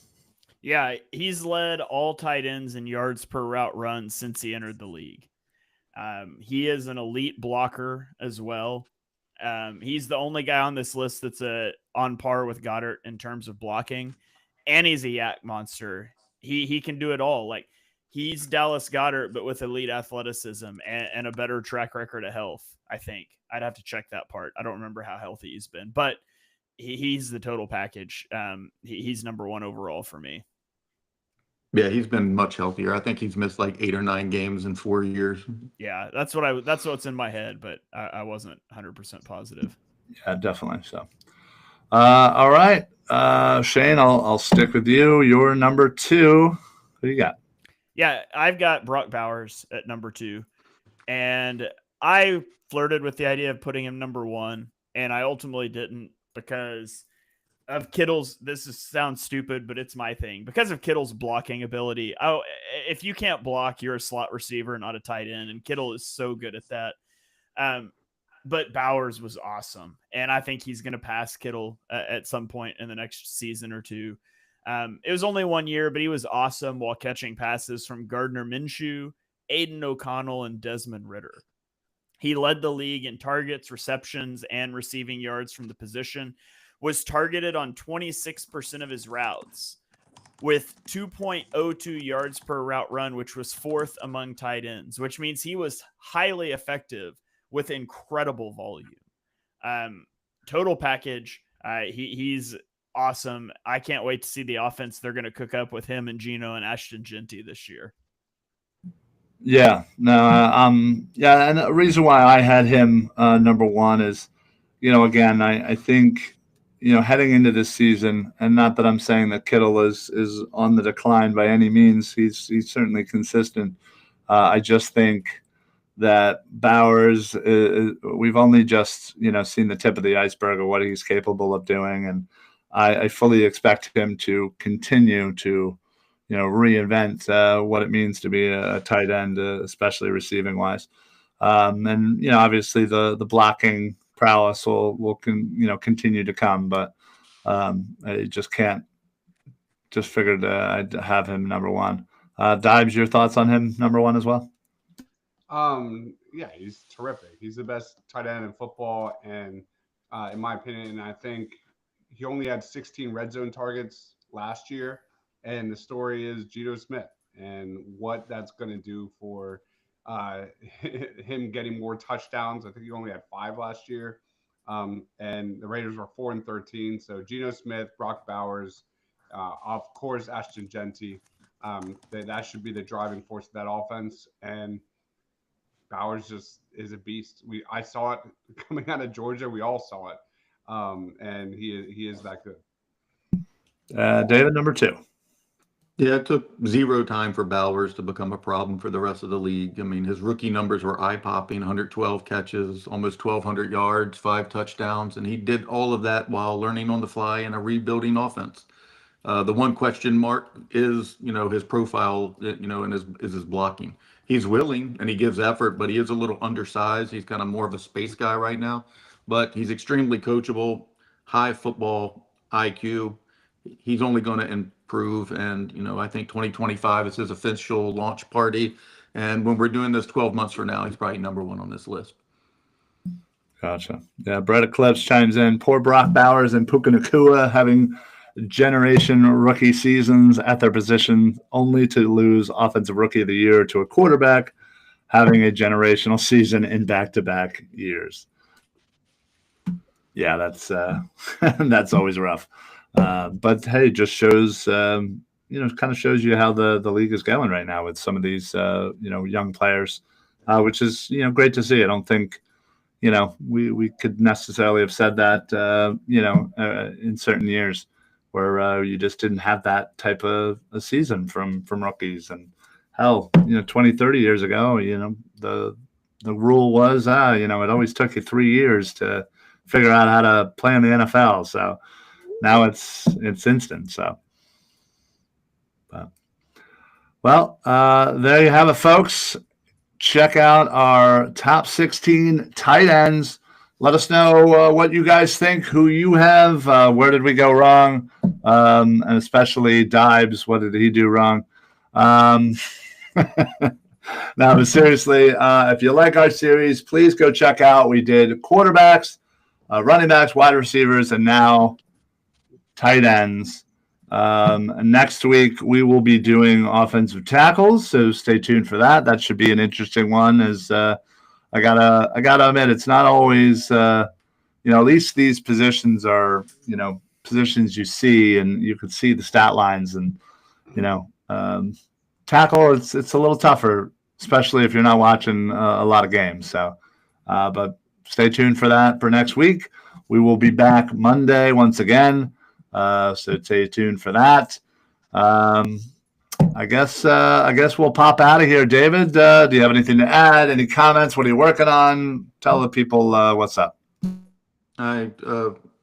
Yeah, he's led all tight ends in yards per route run since he entered the league. He is an elite blocker as well. He's the only guy on this list that's on par with Goddard in terms of blocking, and he's a yak monster. He can do it all. Like, he's Dallas Goedert, but with elite athleticism and a better track record of health. I think I'd have to check that part. I don't remember how healthy he's been, but he's the total package. He's number one overall for me. Yeah, he's been much healthier. I think he's missed like 8 or 9 games in 4 years. Yeah, that's what's in my head, but I wasn't 100% positive. Yeah, definitely. So, all right, Shane, I'll stick with you. You're number 2. Who do you got? Yeah, I've got Brock Bowers at number 2, and I flirted with the idea of putting him number 1, and I ultimately didn't because of Kittle's. Sounds stupid, but it's my thing. Because of Kittle's blocking ability. Oh, if you can't block, you're a slot receiver, not a tight end, and Kittle is so good at that. But Bowers was awesome, and I think he's going to pass Kittle at some point in the next season or two. It was only 1 year, but he was awesome while catching passes from Gardner Minshew, Aiden O'Connell, and Desmond Ridder. He led the league in targets, receptions, and receiving yards from the position, was targeted on 26% of his routes with 2.02 yards per route run, which was 4th among tight ends, which means he was highly effective with incredible volume. Total package, he's awesome. I can't wait to see the offense they're going to cook up with him and Geno and Ashton Genty this year. Yeah, no, yeah, and the reason why I had him number 1 is, again, I think, heading into this season, and not that I'm saying that Kittle is on the decline by any means. He's certainly consistent. I just think that Bowers, we've only just, seen the tip of the iceberg of what he's capable of doing. And I fully expect him to continue to, reinvent what it means to be a tight end, especially receiving wise. And, obviously the blocking prowess will continue to come, but I just figured I'd have him number 1. Dibes, your thoughts on him number 1 as well? Yeah, he's terrific. He's the best tight end in football, and in my opinion, I think he only had 16 red zone targets last year. And the story is Geno Smith and what that's going to do for him getting more touchdowns. I think he only had 5 last year. And the Raiders were 4-13. So Geno Smith, Brock Bowers, of course, Ashton Genty. That should be the driving force of that offense. And Bowers just is a beast. I saw it coming out of Georgia. We all saw it. And he is that good. David, number 2. Yeah, it took 0 time for Bowers to become a problem for the rest of the league. I mean, his rookie numbers were eye-popping, 112 catches, almost 1,200 yards, 5 touchdowns, and he did all of that while learning on the fly in a rebuilding offense. The one question mark is, his profile, and his blocking. He's willing and he gives effort, but he is a little undersized. He's kind of more of a space guy right now, but he's extremely coachable, high football IQ. He's only going to improve. And, I think 2025 is his official launch party. And when we're doing this 12 months from now, he's probably number 1 on this list. Gotcha. Yeah, Brett Eclipse chimes in. Poor Brock Bowers and Puka Nacua having generation rookie seasons at their position, only to lose Offensive Rookie of the Year to a quarterback having a generational season in back-to-back years. Yeah, that's that's always rough. But hey, just shows kind of shows you how the league is going right now with some of these young players, which is great to see. I don't think we could necessarily have said that in certain years where you just didn't have that type of a season from rookies. And hell, 20, 30 years ago, the rule was it always took you 3 years to figure out how to play in the NFL. So now it's instant. So, well, there you have it, folks. Check out our top 16 tight ends. Let us know what you guys think, who you have, where did we go wrong, and especially Dibes, what did he do wrong? Now, but seriously, if you like our series, please go check out. We did quarterbacks, running backs, wide receivers, and now tight ends. Next week we will be doing offensive tackles, so stay tuned for that. That should be an interesting one. As I gotta admit, it's not always at least these positions are positions you see and you can see the stat lines, and tackle it's a little tougher, especially if you're not watching a lot of games. So, but stay tuned for that for next week. We will be back Monday once again. So stay tuned for that. I guess we'll pop out of here. David, do you have anything to add? Any comments? What are you working on? Tell the people what's up. I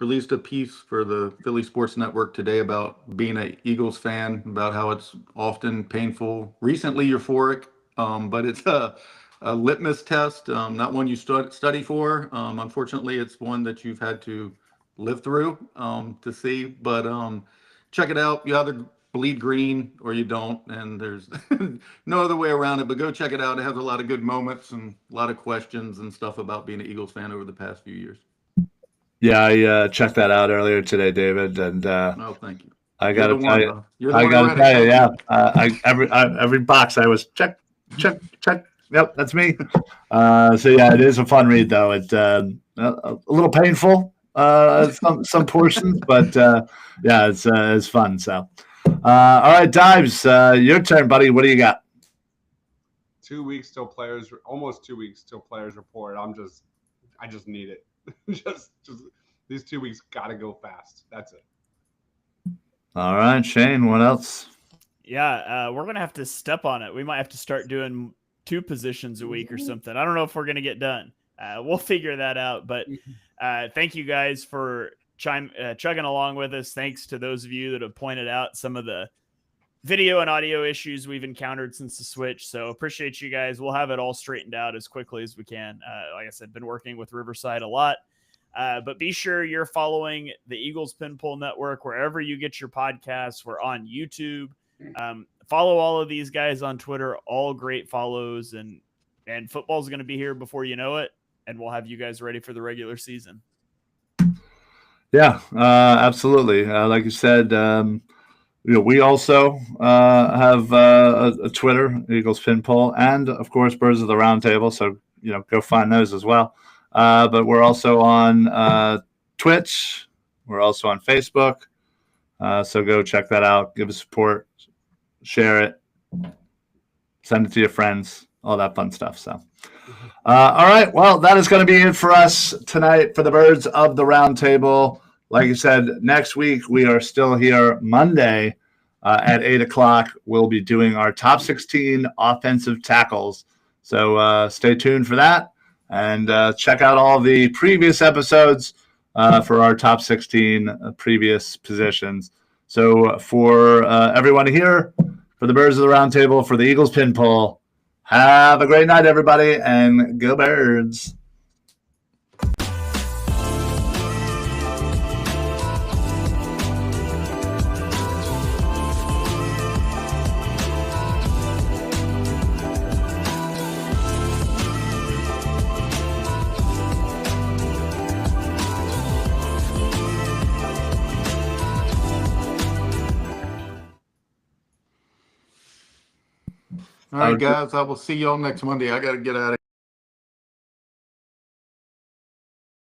released a piece for the Philly Sports Network today about being an Eagles fan, about how it's often painful, recently euphoric, but it's a litmus test, not one you study for. Unfortunately, it's one that you've had to live through to see. But check it out. You either bleed green or you don't, and there's no other way around it. But go check it out. It has a lot of good moments and a lot of questions and stuff about being an Eagles fan over the past few years. Yeah, I checked that out earlier today, David, and oh, thank you. I got to tell you, yeah. Every box I was check. Yep, that's me. So yeah, it is a fun read, though. It's a little painful, some portions, but yeah, it's fun. So, all right, Dives, your turn, buddy. What do you got? 2 weeks till players, almost 2 weeks till players report. I just need it. just these 2 weeks gotta go fast. That's it. All right, Shane, what else? Yeah, we're gonna have to step on it. We might have to start doing 2 positions a week or something. I don't know if we're gonna get done. We'll figure that out. But thank you guys for chugging along with us. Thanks to those of you that have pointed out some of the video and audio issues we've encountered since the switch. So appreciate you guys. We'll have it all straightened out as quickly as we can. Like I said, been working with Riverside a lot. But be sure you're following the Eagles Pinpool Network wherever you get your podcasts. We're on YouTube. Follow all of these guys on Twitter. All great follows, and football's going to be here before you know it, and we'll have you guys ready for the regular season. Yeah, absolutely. Like you said, we also have a Twitter, Eagles Pinpool, and of course Birds of the Roundtable. So go find those as well. But we're also on Twitch. We're also on Facebook. So go check that out. Give us support. Share it. Send it to your friends. All that fun stuff. So, all right. Well, that is going to be it for us tonight for the Birds of the Roundtable. Like I said, next week we are still here Monday at 8 o'clock. We'll be doing our top 16 offensive tackles. So stay tuned for that. And check out all the previous episodes for our top 16 previous positions. So for everyone here, for the Birds of the Roundtable, for the Eagles Pinpool, have a great night, everybody, and go Birds. All right, guys. I will see y'all next Monday. I got to get out of here.